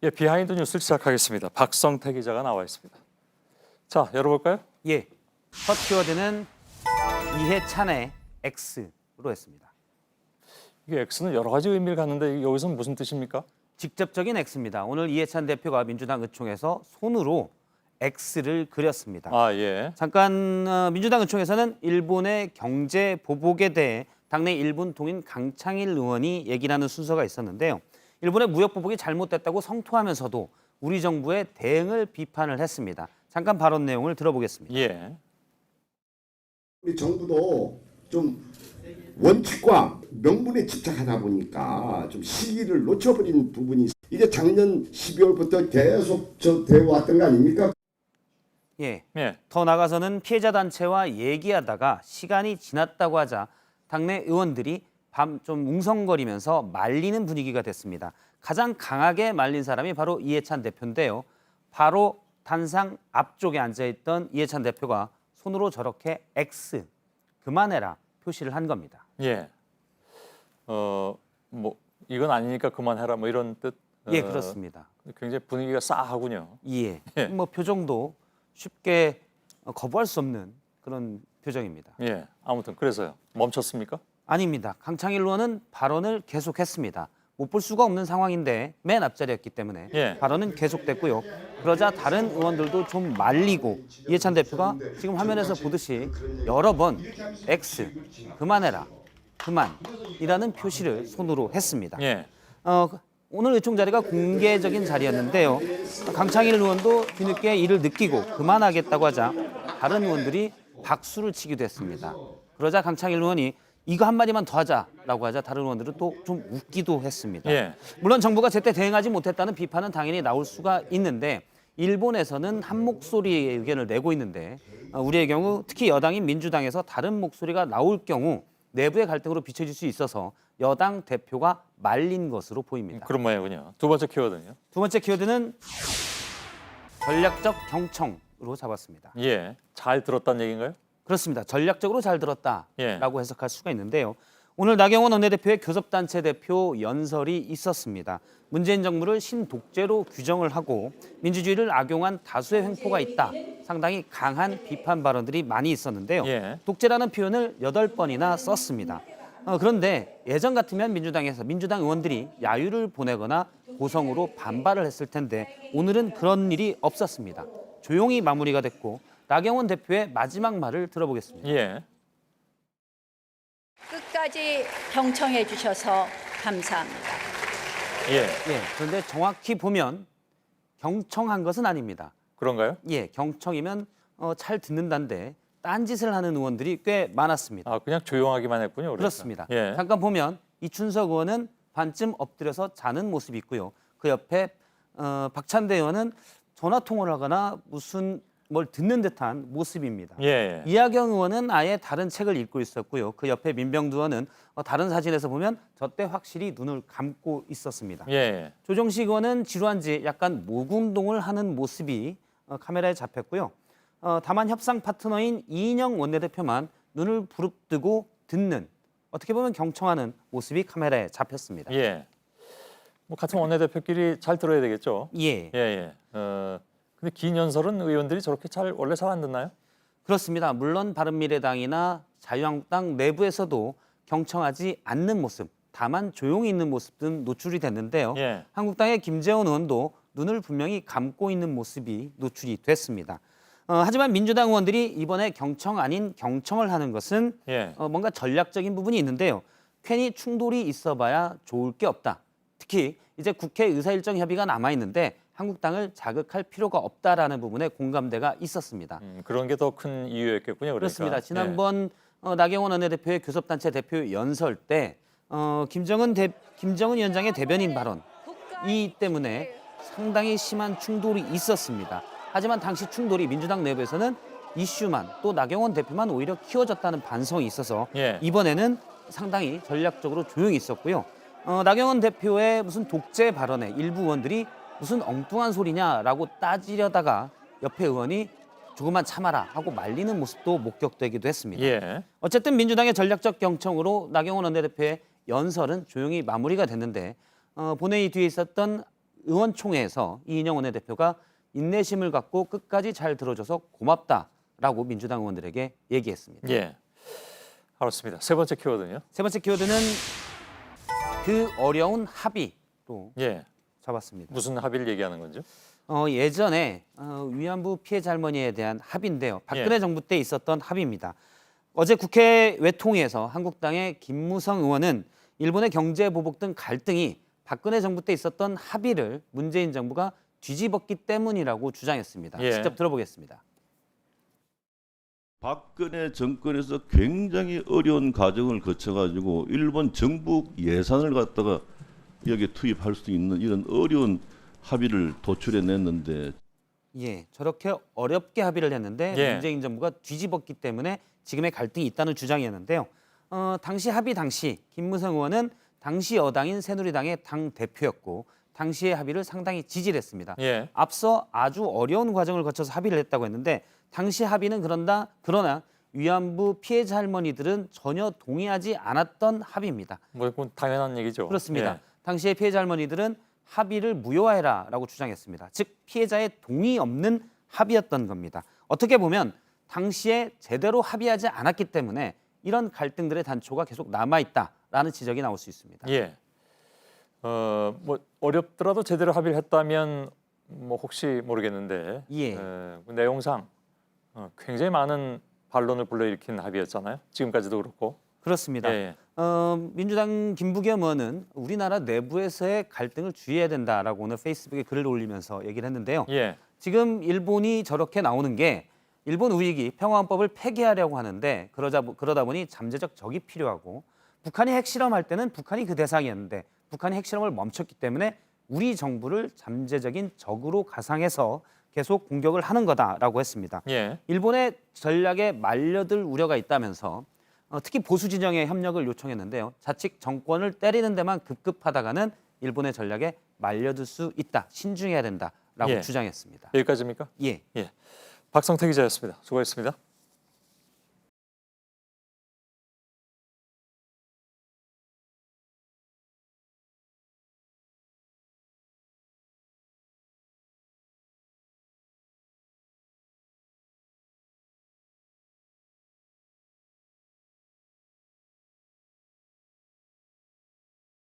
예, 비하인드 뉴스를 시작하겠습니다. 박성태 기자가 나와 있습니다. 자, 열어볼까요? 예, 첫 키워드는 이해찬의 X로 했습니다. 이게 X는 여러 가지 의미를 갖는데 여기서는 무슨 뜻입니까? 직접적인 X입니다. 오늘 이해찬 대표가 민주당 의총에서 손으로 X를 그렸습니다. 아, 예. 잠깐 민주당 의총에서는 일본의 경제 보복에 대해 당내 일본 동인 강창일 의원이 얘기를 하는 순서가 있었는데요. 일본의 무역 보복이 잘못됐다고 성토하면서도 우리 정부의 대응을 비판을 했습니다. 잠깐 발언 내용을 들어보겠습니다. 예. 우리 정부도 좀 원칙과 명분에 집착하다 보니까 좀 시기를 놓쳐버린 부분이 이게 작년 12월부터 계속 되어 왔던 거 아닙니까? 예. 예. 더 나가서는 피해자 단체와 얘기하다가 시간이 지났다고 하자 당내 의원들이 밤 좀 웅성거리면서 말리는 분위기가 됐습니다. 가장 강하게 말린 사람이 바로 이해찬 대표인데요. 바로 단상 앞쪽에 앉아있던 이해찬 대표가 손으로 저렇게 X, 그만해라 표시를 한 겁니다. 예. 뭐 이건 아니니까 그만해라 뭐 이런 뜻. 예, 그렇습니다. 굉장히 분위기가 싸하군요. 예. 예. 뭐 표정도 쉽게 거부할 수 없는 그런 표정입니다. 예. 아무튼 그래서요. 멈췄습니까? 아닙니다. 강창일 의원은 발언을 계속했습니다. 못 볼 수가 없는 상황인데 맨 앞자리였기 때문에 예. 발언은 계속됐고요. 그러자 다른 의원들도 좀 말리고 이해찬 대표가 지금 화면에서 보듯이 여러 번 X, 그만해라, 그만이라는 표시를 손으로 했습니다. 예. 오늘 의총 자리가 공개적인 자리였는데요. 강창일 의원도 뒤늦게 이를 느끼고 그만하겠다고 하자 다른 의원들이 박수를 치기도 했습니다. 그러자 강창일 의원이 이거 한마디만 더 하자라고 하자 다른 의원들은 또 좀 웃기도 했습니다. 예. 물론 정부가 제때 대응하지 못했다는 비판은 당연히 나올 수가 있는데 일본에서는 한 목소리의 의견을 내고 있는데 우리의 경우 특히 여당인 민주당에서 다른 목소리가 나올 경우 내부의 갈등으로 비춰질 수 있어서 여당 대표가 말린 것으로 보입니다. 그런 모양이군요. 두 번째 키워드는요. 두 번째 키워드는 전략적 경청으로 잡았습니다. 예. 잘 들었다는 얘기인가요? 그렇습니다. 전략적으로 잘 들었다라고 예. 해석할 수가 있는데요. 오늘 나경원 원내대표의 교섭단체 대표 연설이 있었습니다. 문재인 정부를 신독재로 규정을 하고 민주주의를 악용한 다수의 횡포가 있다. 상당히 강한 비판 발언들이 많이 있었는데요. 예. 독재라는 표현을 8번이나 썼습니다. 그런데 예전 같으면 민주당 의원들이 야유를 보내거나 고성으로 반발을 했을 텐데 오늘은 그런 일이 없었습니다. 조용히 마무리가 됐고 나경원 대표의 마지막 말을 들어보겠습니다. 예. 끝까지 경청해 주셔서 감사합니다. 예. 예, 그런데 정확히 보면 경청한 것은 아닙니다. 그런가요? 예, 경청이면 잘 듣는다는데 딴짓을 하는 의원들이 꽤 많았습니다. 아, 그냥 조용하기만 했군요. 그러니까. 그렇습니다. 예. 잠깐 보면 이춘석 의원은 반쯤 엎드려서 자는 모습이 있고요. 그 옆에 박찬대 의원은 전화 통화를 하거나 무슨 뭘 듣는 듯한 모습입니다. 예. 이하경 의원은 아예 다른 책을 읽고 있었고요. 그 옆에 민병두 의원은 다른 사진에서 보면 저때 확실히 눈을 감고 있었습니다. 예. 조정식 의원은 지루한지 약간 목 운동을 하는 모습이 카메라에 잡혔고요. 다만 협상 파트너인 이인영 원내대표만 눈을 부릅뜨고 듣는, 어떻게 보면 경청하는 모습이 카메라에 잡혔습니다. 예. 뭐 같은 원내대표끼리 잘 들어야 되겠죠. 예. 예. 근데 긴 연설은 의원들이 저렇게 원래 잘 안 듣나요? 그렇습니다. 물론 바른미래당이나 자유한국당 내부에서도 경청하지 않는 모습, 다만 조용히 있는 모습은 노출이 됐는데요. 예. 한국당의 김재원 의원도 눈을 분명히 감고 있는 모습이 노출이 됐습니다. 하지만 민주당 의원들이 이번에 경청 아닌 경청을 하는 것은 예. 뭔가 전략적인 부분이 있는데요. 괜히 충돌이 있어봐야 좋을 게 없다. 특히 이제 국회 의사일정 협의가 남아있는데 한국당을 자극할 필요가 없다라는 부분에 공감대가 있었습니다. 그런 게 더 큰 이유였겠군요. 그러니까. 그렇습니다. 지난번 나경원 원내대표의 교섭단체 대표 연설 때 김정은 위원장의 대변인 발언 이 때문에 상당히 심한 충돌이 있었습니다. 하지만 당시 충돌이 민주당 내부에서는 이슈만 또 나경원 대표만 오히려 키워졌다는 반성이 있어서 예. 이번에는 상당히 전략적으로 조용히 있었고요. 나경원 대표의 무슨 독재 발언에 일부 의원들이 무슨 엉뚱한 소리냐라고 따지려다가 옆에 의원이 조금만 참아라 하고 말리는 모습도 목격되기도 했습니다. 예. 어쨌든 민주당의 전략적 경청으로 나경원 원내대표의 연설은 조용히 마무리가 됐는데 본회의 뒤에 있었던 의원총회에서 이인영 원내대표가 인내심을 갖고 끝까지 잘 들어줘서 고맙다라고 민주당 의원들에게 얘기했습니다. 예. 알았습니다. 세 번째 키워드는요? 세 번째 키워드는 그 어려운 합의로 예. 잡았습니다. 무슨 합의를 얘기하는 건죠? 예전에 위안부 피해자 할머니에 대한 합의인데요. 박근혜 예. 정부 때 있었던 합의입니다. 어제 국회 외통위에서 한국당의 김무성 의원은 일본의 경제 보복 등 갈등이 박근혜 정부 때 있었던 합의를 문재인 정부가 뒤집었기 때문이라고 주장했습니다. 예. 직접 들어보겠습니다. 박근혜 정권에서 굉장히 어려운 과정을 거쳐가지고 일본 정부 예산을 갖다가 여기에 투입할 수 있는 이런 어려운 합의를 도출해냈는데 예, 저렇게 어렵게 합의를 했는데 예. 문재인 정부가 뒤집었기 때문에 지금의 갈등이 있다는 주장이었는데요. 당시 합의 당시 김무성 의원은 당시 여당인 새누리당의 당 대표였고 당시의 합의를 상당히 지지를 했습니다. 예. 앞서 아주 어려운 과정을 거쳐서 합의를 했다고 했는데 당시 합의는 그러나 위안부 피해자 할머니들은 전혀 동의하지 않았던 합의입니다. 뭐 당연한 얘기죠. 그렇습니다. 예. 당시의 피해자 할머니들은 합의를 무효화해라라고 주장했습니다. 즉 피해자의 동의 없는 합의였던 겁니다. 어떻게 보면 당시에 제대로 합의하지 않았기 때문에 이런 갈등들의 단초가 계속 남아있다라는 지적이 나올 수 있습니다. 예. 뭐 어렵더라도 제대로 합의를 했다면 뭐 혹시 모르겠는데 예. 그 내용상 굉장히 많은 반론을 불러일으킨 합의였잖아요. 지금까지도 그렇고. 그렇습니다. 예. 민주당 김부겸 의원은 우리나라 내부에서의 갈등을 주의해야 된다라고 오늘 페이스북에 글을 올리면서 얘기를 했는데요. 예. 지금 일본이 저렇게 나오는 게 일본 우익이 평화헌법을 폐기하려고 하는데 그러다 보니 잠재적 적이 필요하고 북한이 핵실험할 때는 북한이 그 대상이었는데 북한이 핵실험을 멈췄기 때문에 우리 정부를 잠재적인 적으로 가상해서 계속 공격을 하는 거다라고 했습니다. 예. 일본의 전략에 말려들 우려가 있다면서 특히 보수 진영의 협력을 요청했는데요. 자칫 정권을 때리는 데만 급급하다가는 일본의 전략에 말려들 수 있다. 신중해야 된다라고 예. 주장했습니다. 여기까지입니까? 예. 예. 박성태 기자였습니다. 수고했습니다.